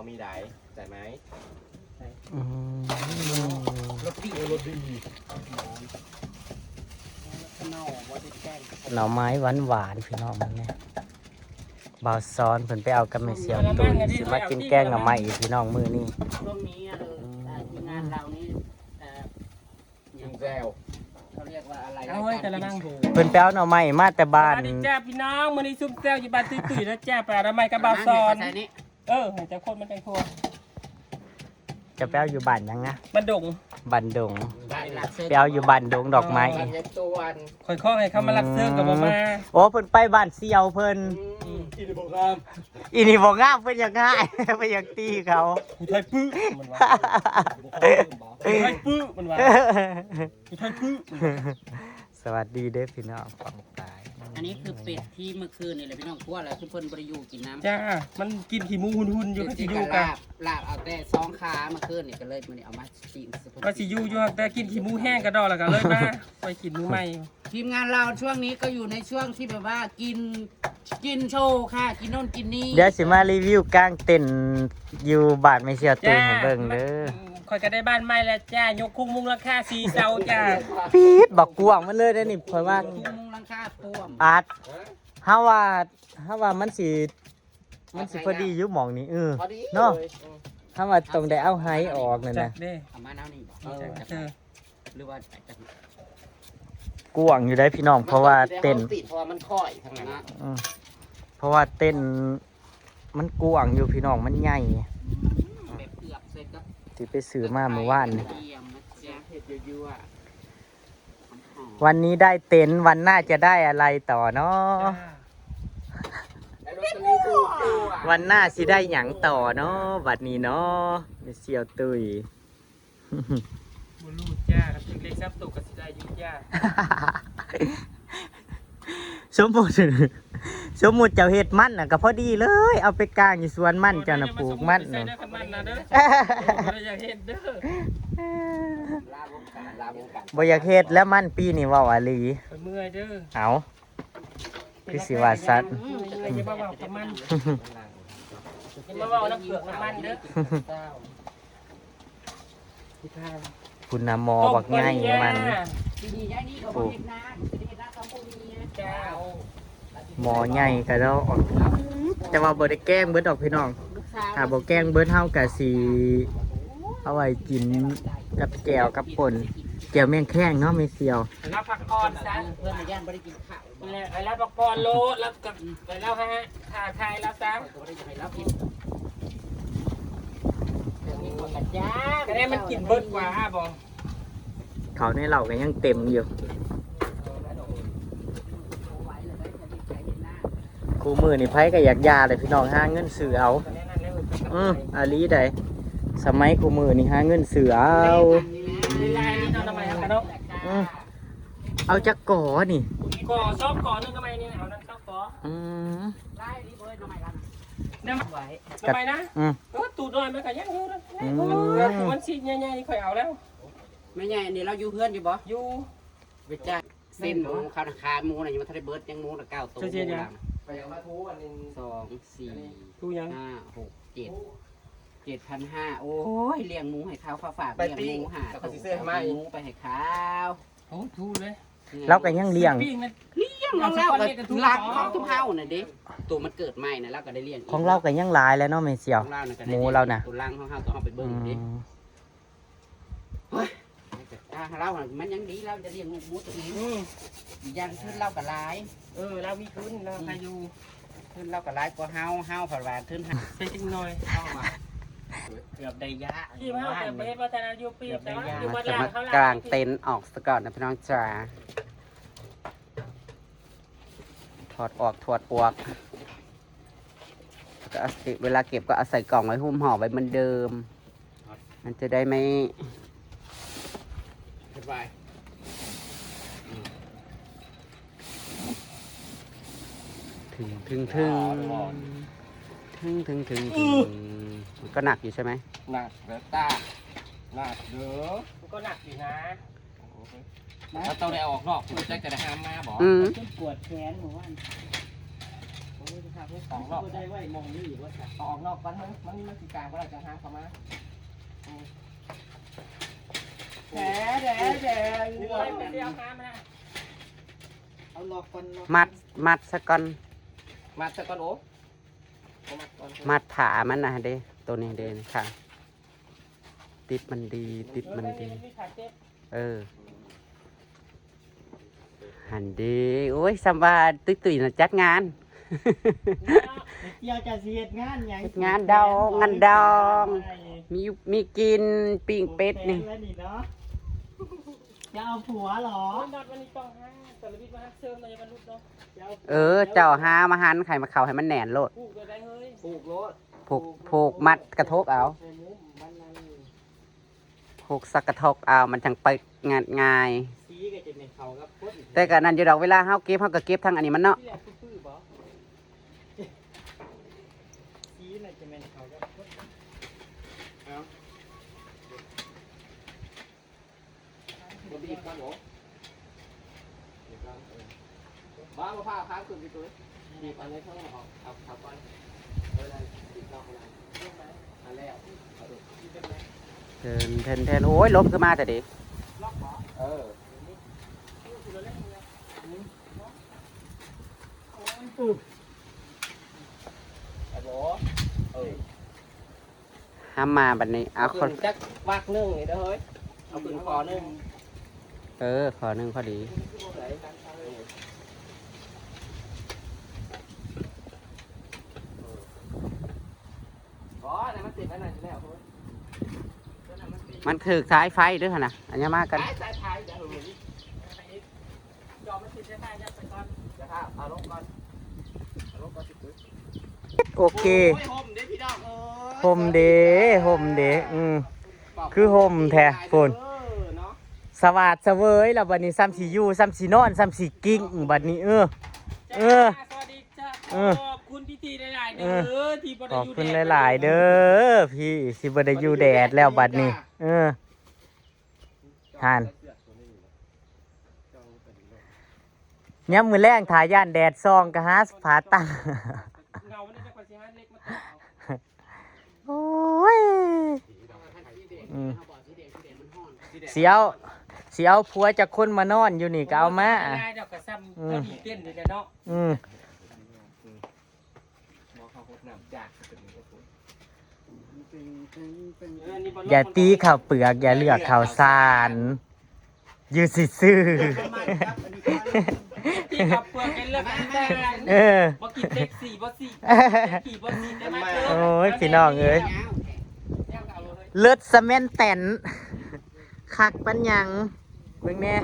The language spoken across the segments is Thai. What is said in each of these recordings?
มีไหนใส่ไหมรถดีหน่อไม้หวานพี่น้องมันเนี่ยบ่าวซ้อนเพิ่นไปเอากับแม่เสียวตุ้ยสิมากินแกงหน่อไม้อีกพี่น้องมื้อนี้ ช่วงนี้ทีมงานเรานี่ยิงแซว เขาเรียกว่าอะไร เอาเฮ้ยแต่ละนั่งดู เพิ่นไปเอาหน่อไม้มาแต่บ้าน สวัสดีจ้าพี่น้องมื้อนี้ซุ่มแซวอยู่บ้านตุ้ยๆแล้วจ้าไปอะไรกับบาวซอนให้เจ้าคนมันเป็นครัว จะไปเอาอยู่บ้านยังนะ มันดง บ้านดงไปเอาอยู่บ้านดงดอกไม้ บันยัตัวอัน ค่อยข้อให้เขามารับเสื้อกับมา โอ้เพิ่นไปบ้านเสียวเพิ่น อินโฟกราม อีนี่บ่งามเพิ่นอยากง่าย เพิ่นอยากตีเขา ผู้ไทยปื้อมันว่าผู้ไทยปื้อมันว่าผู้ไทยปื้อ สวัสดีเด้อพี่น้องปองตาย อันนี้คือเป็ดที่เมื่อคืนนี่แหละพี่น้องกลัวอะไรคือเพิ่นบริยูกินน้ำ จ้ามันกินขี้มูหุ่นๆอยู่ก็สิอยู่กัน ลาบเอาแต่ซองขาเมื่อคืนนี่ก็เลยมันเอามาชิม ก็สิอยู่แต่กินขี้มูแห้งกระดอแล้วก็เลยมาไปกินมูใหม่ ทีมงานเราช่วงนี้ก็อยู่ในช่วงที่แบบว่ากินโชว์ค่ะกินโน่นกินนี่ เดี๋ยวสิมารีวิวกลางเต็นท์อยู่บ้านไม่เสียตุ้ยให้เบิ่งเด้อ ค่อยก็ได้บ้านใหม่แล้วจ้ายกคุ้งมุงราคา4เซาจ้า ปี๊ดบักกวางมันเลยเด้อนี่เพราะว่า ทุ่งมุงลังคาท่วม อาร์ตเฮาว่ามันสิพอดีอยู่หม่องนี้พอดี เนาะเฮาว่าต้องได้เอาไฮออกนั่น จั น่ะ กเด้ เอามาน้ำนี่บอก เออ หรือว่า กวางอยู่ได้พี่น้องเพราะว่าเต้น ติดเพราะว่ามันค่อยทั้งนั้น เพราะว่าเต้นมันกวางอยู่พี่น้องมันใหญ่ แบบเกือบเสร็จก็ ที่ไปซื้อมาเมื่อวานนี่ เยี่ยมนะจ๊ะเผ็ดยั่วๆ วันนี้ได้เต็นท์วันหน้าจะได้อะไรต่อเนาะ ไอ้รถคันนี้ตัว วันหน้าสิได้หยังต่อเนาะบัดนี้เนาะไม่เสียวตุ้ย บุรูจ้าครับเล็กซับตกกับสิได้ยุ่งจ้า สมมุติเจ้าเฮ็ดมันน่ะก็พอดีเลย เอาไปกางอยู่สวนมันเจ้าน่ะปลูกมัน ใส่ เนาะ เด้อกันมันนะเด้อบ่อยากเห็นเด้อ ลาบวงการ บ่อยากเฮ็ดแล้วมันปีนี้เว้าอะลี ไปเมื่อยเด้อ เอาคือสิว่าสัตว์ อย่ามาเว้ากับมันอย่ามาเว้าน้ำเปลือกน้ำมันเด้อ คุณน่ะหมอบักใหญ่มัน ทีนี้ยายนี่ก็บ่เฮ็ดนาสิได้เฮ็ดนาสองคนนี้ จ้า หมอใหญ่ก็แล้วแต่ว่าบ่ได้แกล้งเบิดดอกพี่น้อง ลูกสาว ถ้าบ่แกล้งเบิดเฮาก็สิเอาไว้กินกับแก้วกับป่นแก้วแมงแข้งเนาะไม่เสียว รับผักอ่อนซะ เพื่อนในย่านบ่ได้กินข้าวบ่ ไปรับผักอ่อนโลแล้วกับไปแล้วฮะขาคายแล้วซะ ได้ให้เรากินมีคนกันจ้า ก็ได้มันกินเบิดกว่าบ่ เขาในเหล่าก็ยังเต็มอยู่คู่มือนี่ไผก็อยากยาเลยพี่น้องหาเงินซื้อเอาอาลีได้สมัยคู่มือนี่หาเงินซื้อเอา เวลานี่ทำไมครับเนาะ เอาจักก่อนี่ ก่อซอบก่อนึงทำไมนี่เอานั่นซอบก่อ ไล่รีบเอ้ยทำไมล่ะ น้ำ ไว้ ทำไมนะตูดลอยมันก็ยังอยู่นะมันสีใหญ่ๆนี่ค่อยเอาแล้ว แม่ใหญ่นี่เราอยู่เพื่อนอยู่บ่ อยู่ ไปจ้าเส้นหมูข้าวคาหมูน่ะยังบ่ทันได้เบิดยังหมูละ9ตัว ไปเอามาทูอันนึง 2 ดูยัง 4 5 6 7 7,500โอ้ยเลี้ยงหมูให้เขาฝากเลี้ยงหมูหาหมูไปให้เขา โอ้ทูเลย เราก็ยังเลี้ยง ปิ้งนะ เลี้ยงเราแล้วก็รักของทุกเฮาน่ะเด้ตัวมันเกิดใหม่น่ะเราก็ได้เลี้ยง ของเราก็ยังหลายแล้วเนาะไม่เสียว ของเราน่ะก็ ห ได้ มูเราน่ะ ตัวลังของเฮาต้องเอาไปเบิ่งดิเฮ้ยเรามันยังดีเราจะเลี้ยงหมูตัวนี้อีกอย่างขึ้นเราก็หลาย เรามีทุนเราใครอยู่ ขึ้นเราก็หลายกว่าเฮาผัดหวานขึ้น ใส่จิ้งหน่อย เข้ามาเกือบได้ยะ ที่มาแต่เบสวัฒนาอยู่ปีแต่ว่าอยู่วัด จะ ล่าง มา เขา กลางเต็นท์ออกซะก่อนนะพี่น้องจ๋าถอดออกถอดออกก็เวลาเก็บก็เอาใส่กล่องไว้หุ้มห่อไว้เหมือนเดิม มันจะได้ไม่ สบาย ถึงมันก็หนักอยู่ใช่ไหม หนักแล้วตาหนักเด้อ มันก็หนักอยู่นะ เราต้องได้ออกนอกคุณแจ็คจะได้ห้ามมาบอก อืม ปวดแขนหนูว่า ห ครับนี่ส ต้ อ อง ง รอบ ได้ไว้มองนี่อีกว่าจะ ออกนอกก่อนมันสีกลางก็ได้จะหาเข้ามา แผลแผลแผลอยู่เลยไปเดียวน้ำนะ เอาหลอกก่อน มัดซะก่อน มาสก่อนโอ้มัดก่อน มัดผ่ามันนะเด้ตัวนี้เด้นี่ค่ะติดมันดีติดมันดี มีขาเจ็บ หันดีโอ้ยสำบายตุ้ยๆนะจัดงาน เกี่ยวจะเสียดงานหยัง งานดองงานดอง มีกินปิ้งเป็ดนี่ แล้วนี่เนาะจะเอาผัวเหรอ นอนวันนี้ต้องห้าแต่ละวิทย์มาห้าเซิร์ฟเลยมันรุดเนาะ เจ้าหามาหันไข่มาเข่าให้มันแหน่นโลด ผูกได้เฮ้ย ปลูกรถ ผูกมัดกระทกเอาผูกสักกระทกเอามันจังไปง่าย สีก็จะเป็นเขากับคน แต่ก็นั่นอยู่ดอกเวลาเฮาเก็บทั้งอันนี้มันเนาะ ที่แหลกปื้อบ่ สีน่ะจะเป็นเขากับคน มาบีบก่อนโอ้บ้ามาผ้าค้างคืนไปตัวบีบอันนี้เท่าไหร่ออกเอาก่อนบีบนอกอะไรอันแล้ว เทินโอ้ยล้มขึ้นมาแต่ดิ เออ ไอ้โบห้ามมาบัดนี้เอา เอาขึ้นจักวักนึ่งนี่เด้อเฮ้ยเอาขึ้นคอนึ่ง ขอหนึ่งพอดี อ๋อแต่มันติดไว้หน่อยแล้ว มันคือสายไฟด้วยหั่นน่ะอันนี้มากัน สายไทยจะหึง ยอมไม่ติดได้ยัดไปก่อน จะถ้าเอาลงก่อนเอาลงก่อนสิปุ๊บ โอเค โอ้ยห่มเด้พี่น้องเอ้ย ห่มเด้คือห่มแท้ฝุ่น เนาะ สวัสดเสวยแล้วบัดนี้ซ้ำสีอยู่ซ้ำสีนอนซ้ำสีกิ้งบัดนี้สวัสดีจ้าขอบคุณพี่ทีหลายๆเด้อที่บ ขอบ อยู่ คุณหลายๆเด้อพี่สิบ่ได้อยู่แดดแล้วบัดนี้ห่านย้ำมือแรงถ่ายย่านแดดซองกะหาผาตั้ง เงาเนี่ยจะกว่าสิฮะเล็กมาต่อ โอ้ยเสียวผัวจากคนมานอนอยู่นี่ก็เอามา ได้ดอกกระซ้ำก็ดีเต้นเลยเนาะ หมอเขาพดน้ำจากเป็นกระปุก อย่าตีข้าวเปลือกอย่าเลือกข้าวสารอยู่ซื่อ ที่ขับเปลือกกันเลิกกันแต่ ๆ บ่กินเล็กสี่บ่สี่ขี่บ่สี่ได้ไหม โอ้ยพี่น้องเอ้ยเลือดสะเมนแตนคักปัญญังเบิ่งแน่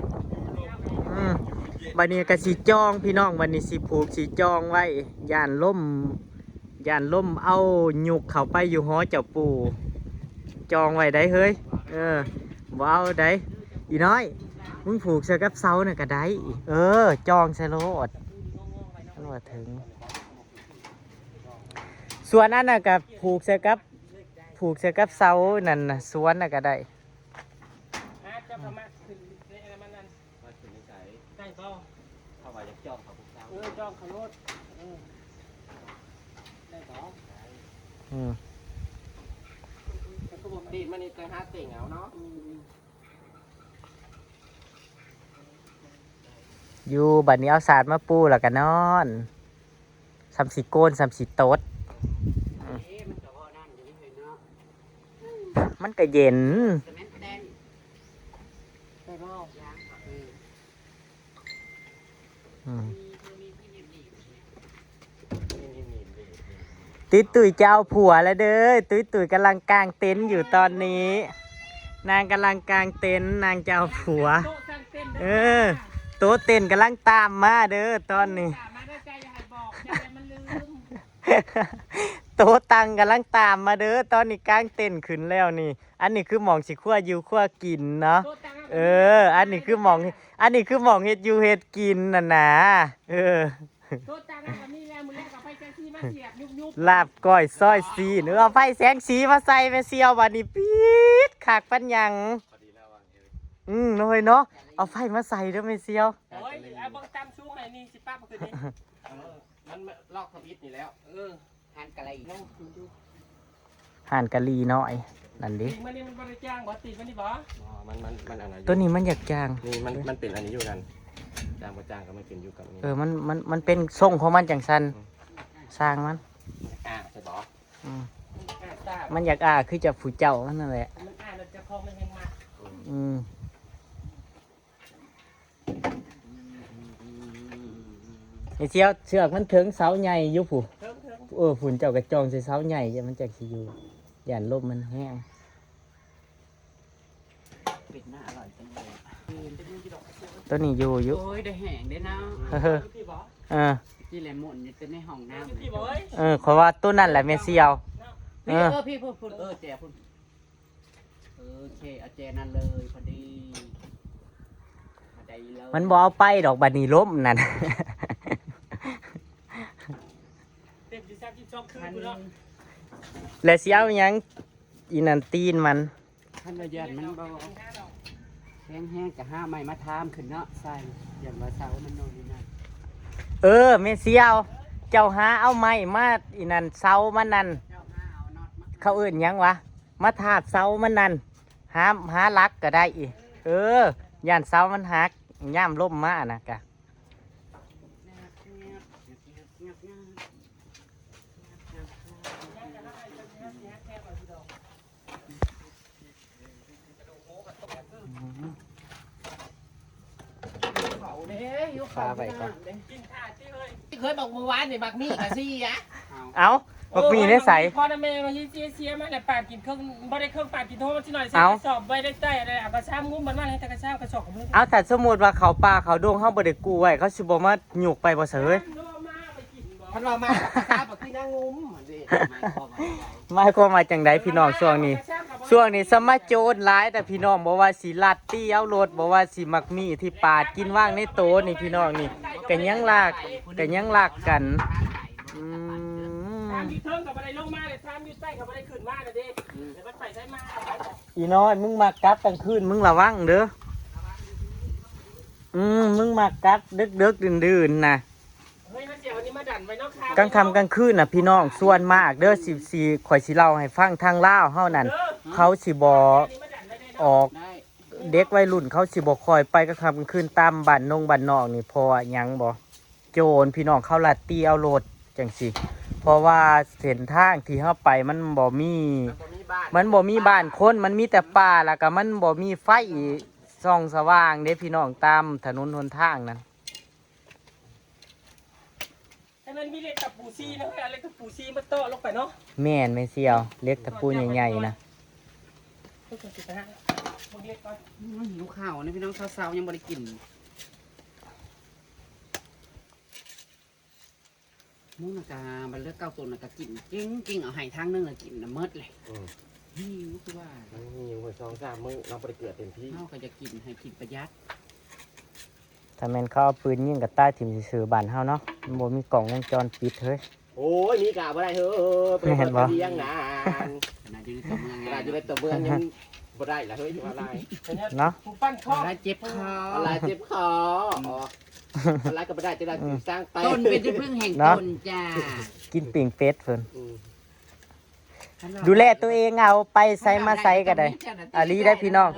บัดนี้ก็สิจองพี่น้องบัดนี้สิผูกสิจองไว้ย่านล่มเอาหยุกเข้าไปอยู่หอเจ้าปู่จองไว้ได้เฮ้ยบ่เอาได้อีน้อยมึงผูกเสื้อกับเสาน่ะก็ได้จองใส่โลดมันว่าถึง ส่วนนั้นน่ะกับผูกเสื้อกับเสานั่นน่ะสวนน่ะก็ได้ เจ้าพม่าขึ้นในอะไรมันนั่น มาถึงในใจ ได้ก็ เข้ามาจะจ้องเขาพวกเรา จ้องขลุ่ได้ก็ แต่ก็บอกดีมันนี่จะหาเต่งเอาเนาะ อยู่บัดนี้เอาสาดมาปูแล้วก็นอนซ้ำสีโกนซ้ำสีโต๊ดมันก็เย็น ได้ก็ ตุ้ยจะเอาผัวแล้วเด้อตุ้ยกำลังกางเต็นท์อยู่ตอนนี้ นางกำลังกางเต็นท์นางจะเอาผัวโต๊ะเต็นท์กำลังตามมาเด้อตอนนี้ มาได้ใจอย่าให้บอกอย่าให้มันลืม โต๊ะตังกำลังตามมาเด้อตอนนี้กางเต็นท์ขึ้นแล้วนี่ อันนี้คือหมองสิขั้วอยู่ขั้วกินเนาะอันนี้คือหมองเฮ็ดอยู่เฮ็ดกินน่ะนะโต๊ะตังแบบนี้แล้วมือแรกกับไฟแซซี่มาเสียบยุบ ลาบก้อยซอยซีเนื้อไฟแสงสีมาใส่ไปเซียวบัดนี้ปี๊ดขากปัญญังน้อยเนาะเอาไฟมาใส่เด้อไม่เซียว โอ้ยเอาบังตามชูใหม่นี่สิป้ามาคืนนี้ มันลอกทวิตนี่แล้ว หันกะไรน้อง ห่านกะลีน้อยนั่นดิ มันนี่มันบริจ้างบ่ติดมันนี่บ่ อ๋อมันอันนั้น ตัวนี้มันอยากจาง นี่มันเป็นอันนี้อยู่กันจางประจางก็ไม่เป็นอยู่กับนี่ มันเป็นทรงของมันจังซันสร้างมัน ใช่บอ อืม ทราบ มันอยากคือจะผู้เจ้ามันนั่นแหละ มันแล้วจะคองมันแห้งมาก อืมไอ้เชี่ยวเชือกมันถึงเสาใหญ่อยู่ผู้ เถิง ฝุ่นเจ้ากระจองใส่เสาใหญ่จะมันจะสิอยู่ย่านลมมันแห้ง เป็ดหน้าอร่อยจังเลย ตัวนี้อยู่ โอ้ยได้แห้งได้เนาะ เฮ้อ พี่บ่ เออ ที่เลมอนอยู่ในห้องน้ำ พี่บ่เอ้ย ขอว่าตัวนั่นแหละเมเซียว พี่พี่พูดแจพูดโอเคเอาแจนั่นเลยพอดีมาได้เลย มันบเอาไปดอกบัดนี้ล้มนั่น เต็มที่32คืนกูเนาะ และเสียวหยังอีนันตีนมัน ท่านระยันมันบ่แห้งกับห้าไม้มาทามขึ้นเนาะใส่ยันว่าเสามันโน่นนี่นั่น เมเซียว เจ้าหาเอาไม้มาอีนันเสามันนั่น เจ้าห้าเอาน็อตมา เขาเอื่นหยังวะมาทาบเสามันนั่นหาลักก็ได้อีย่านเสามันหักย่ามล่มมานะกะ ปลาไปก่อน กินขาดที่เอ้ย เคยบอกเมื่อวานนี่บักมี่กับซี่อะ เอาบักมีได้ใส่ พ่อแม่มาเสียมาแล้วปาดกินเครื่องบ่ได้เครื่องปาดกินโทษมันสิหน่อยสิสอบไว้ได้ใต้อะไรเอากระซ้ำงุ้มมันมาให้แต่กระซ้ำกระสอบของมึง เอาแต่สมมติว่าเขาปลาเขาดงเขาบ่ได้กู้ไว้เขาสิบ่มาหยุกไปบ่เสย พันเรามาตาแบบที่นั่งงุ้มดิ หมายความว่าจังไดพี่น้องช่วงนี้สมาโจรหลายแต่พี่น้องบอกว่าสิลัดเตี้ยวรถบอกว่าสิมักมีที่ปาดกินว่างในโตะนี่พี่น้องนี่ก็ยังลากกันอืม ทำอยู่เทิงกับอะไรลงมาเลยทำอยู่ใต้กับอะไรขึ้นมาเลยดิเดี๋ยวมันไปใช้มา อีน้อยมึงมากลับกลางคืนมึงระวังเด้อมึงมากลับดึกๆดื่นๆนะ เฮ้ยมาเสียวันนี้มาดันไว้นอก กลางค่ำกลางคืนน่ะพี่น้องส่วนมากเด้อสิข่อยสิเล่าให้ฟังทางลาวเฮานั่นเขาสิบ่ออก ได้ เด็กวัยรุ่นเขาสิบ่คอยไปกลางค่ำกลางคืนตามบ้านนอกนี่เพราะว่าหยังบ่โจรพี่น้องเขาลัดตีเอารถจังซี่เพราะว่าเส้นทางที่เฮาไปมันบ่มีบ้านคนมันมีแต่ป่าแล้วก็มันบ่มีไฟส่องสว่างเด้พี่น้องตามถนนหนทางนั้น ให้มันมีเล็กกับปูซีนะเฮ้ยเล็กกับปูซีมาโต้ลงไปเนาะ แม่นแม่เสี่ยวเล็กตะปูใหญ่ๆนะ ทุกคนสินะฮะมึงเล็กก่อน หิวข้าวนะพี่น้องเช้าๆยังบ่ได้กินมุ้งนากาบันเลือกเก้าตัวน่ะก็กินกิ้งเอาให้ทางนึงน่ะกินน่ะเมิดเลยนี่คือว่า มีอยู่หัวช่องสามมือเราไปเกิดเต็มที่ เฮาก็จะกินให้กินประหยัด ถ้าแม่นเขาเอาปืนยิงกับใต้ถิ่มซื่อๆบ้านเฮาเนาะมันบ่มีกล่องวงจรปิดเฮ้ย โอ้ยมีกาบ่ได้เฮ้อไปเลี้ยงนาน ขนาดอยู่ในตัวเมือง ขนาดอยู่ในตัวเมืองยังบ่ได้ละเฮ้ยอะไร เนาะ ปูปั้นคอ อะไรเจ็บคอ อะไรเจ็บคออะไรก็บ่ได้จะได้สร้างไป ต้นเป็นที่พึ่งแห่งต้นจ้า กินปิ่งเป็ดเพิ่นดูแลตัวเองเอาไปไสมาไสก็ได้อาลีได้พี่น้อง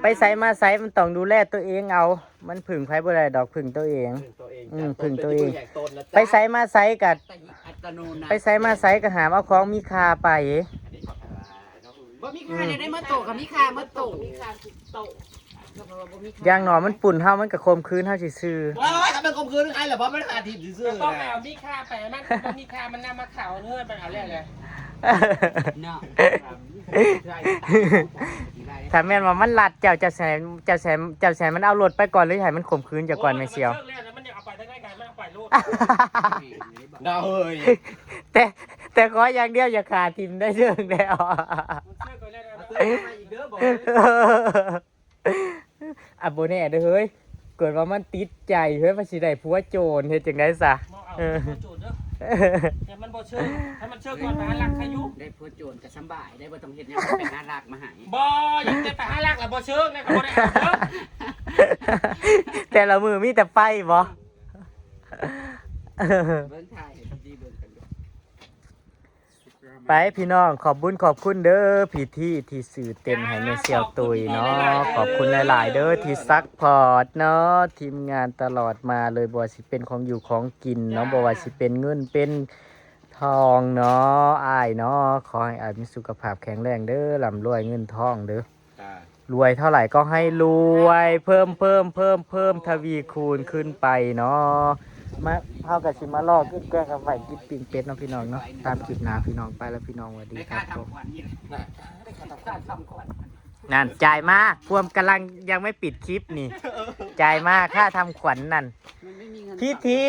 ไปไสมาไสมันต้องดูแลตัวเองเอา มันพึ่งไผบ่ได้ดอกพึ่งตัวเอง พึ่งตัวเอง ไปไสมาไสก็ อัตโนนา ไปไสมาไสก็หาเอาของมีค่าไป บ่มีค่าเนี่ยได้มาโตกับมีค่ามาโตมีค่าโต อย่างหนอมันปุ่นเฮามันก็คมคืนเฮาซื่อ ว้าวทำเป็นคมคืนใครเหรอเพราะมันอาทิตย์ซื่อ ต้องเอามีค่าไปมันมีค่ามันนำมาข่าวเนื้อมันเอาเรื่องเลย ๆ เนาะ ถ้าแม่นว่ามันลัดเจ้าแสนมันเอารถไปก่อนหรือให้มันข่มขืนเจ้าก่อนแม่เสียว มันอยากเอาไปได้ไงมันเอาไปลูก ๆดาวเฮ้ย แต่ขออย่างเดียวอย่าขาดทิมได้เรื่องแล้ว มันเชื่อกันแล้วนะ อีกเด้อบอก อ่ะโบแน่เด้อเฮ้ยเกิดว่ามันติดใจเฮ้ยว่าสิได้ผัวโจรเฮ็ดจังได๋ซะ มองเอาโจทย์เด้อแต่มันบ่เชื่อถ้ามันเชื่อก่อนไปหาหลักขยุ ได้พูดโจรก็สบายได้บ่ต้องเฮ็ดหยังเป็นน่ารักมาหาย บ่ยังจะไปหาหลักแล้วบ่เชื่อนะก็บ่ได้เอาเด้อ แต่ละมือมีแต่ไฟบ่ เบิ่งถ่ายให้ดีเบิ่งกันด้วย ไปพี่น้องขอบคุณเด้อพี่ที่สื่อเต็มให้แม่เสี่ยวตุยเนาะขอบคุณหลายๆเด้อที่ซักพอร์ตเนาะทีมงานตลอดมาเลยบ่ว่าสิเป็นของอยู่ของกินเนาะบ่ว่าสิเป็นเงินเป็นทองเนาะอ้ายเนาะขอให้อ้ายมีสุขภาพแข็งแรงเด้อร่ำรวยเงินทองเด้อ จ้าร วยเท่าไหร่ก็ให้รวยเพิ่มทวีคูณขึ้นไปเนาะมาเท่ากับสิมาลอกขึ้นแกล้งกับไหวกินปิ้งเป็ดเนาะพี่น้องเนาะตามคลิปหน้าพี่น้องไปแล้วพี่น้องสวัสดี ได้ ครั ค่า บผม ทำขวัญนี่นะได้ค่าทำขวัญ นั่นจ่ายมาพวมกำลังยังไม่ปิดคลิปนี่จ่ายมาค่าทำขวัญนั่น มันไม่มีเงิน พี่ที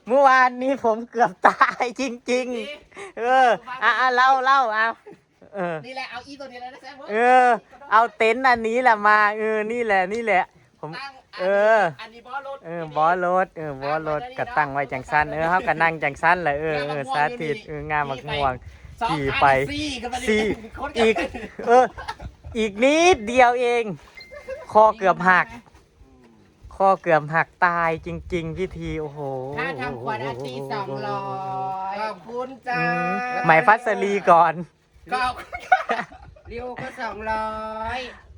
เมื่อวานนี้ผมเกือบตายจริงๆเล่าเอานี่แหละเอาอีตัวนี้เลยนะแซม เอาเต็นท์อันนี้แหละมานี่แหละผมอันนี้บอสรถ บอรถก็ตั้งไว้จังสั้นเขาก็นั่งจังสั้นเลยสาธิตงามมักม่วงขี่ไปอีกนิดเดียวเองคอเกือบหักตายจริงๆพี่ทีโอ้โห ค่าทำขวัญอาทิตย์200ขอบคุณจ้า ไหมพัสลีก่อน ขอบคุณเรียวก็200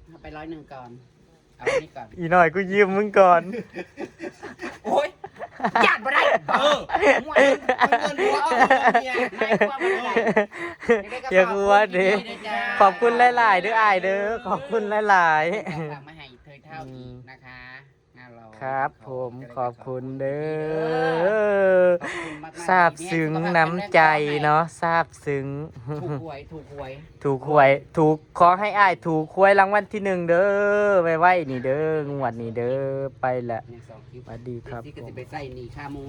เอาไป101ก่อนเอาอันนี้ก่อน อีหน่อยกูยืมมึงก่อน โอ้ยหยาดมาได้หัวเงินหัวเอาเนี่ยให้ความมาได้ อย่ากลัวดิขอบคุณหลายๆเด้ออ้ายเด้อขอบคุณหลายๆ ฝากมาให้เธอเท่าอีกนะคะ500ครับผมขอบคุณเด้อ ขอบคุณมากๆ ซาบซึ้งน้ำใจเนาะซาบซึ้ง ถูกหวย ถูกขอให้อ้ายถูกหวยรางวัลที่1เด้อไว้นี่เด้องวดนี้เด้อไปละ เนี่ย2คลิป สวัสดีครับ ที่ก็ ผ จะ ม ไปใส่หนีค่าหมู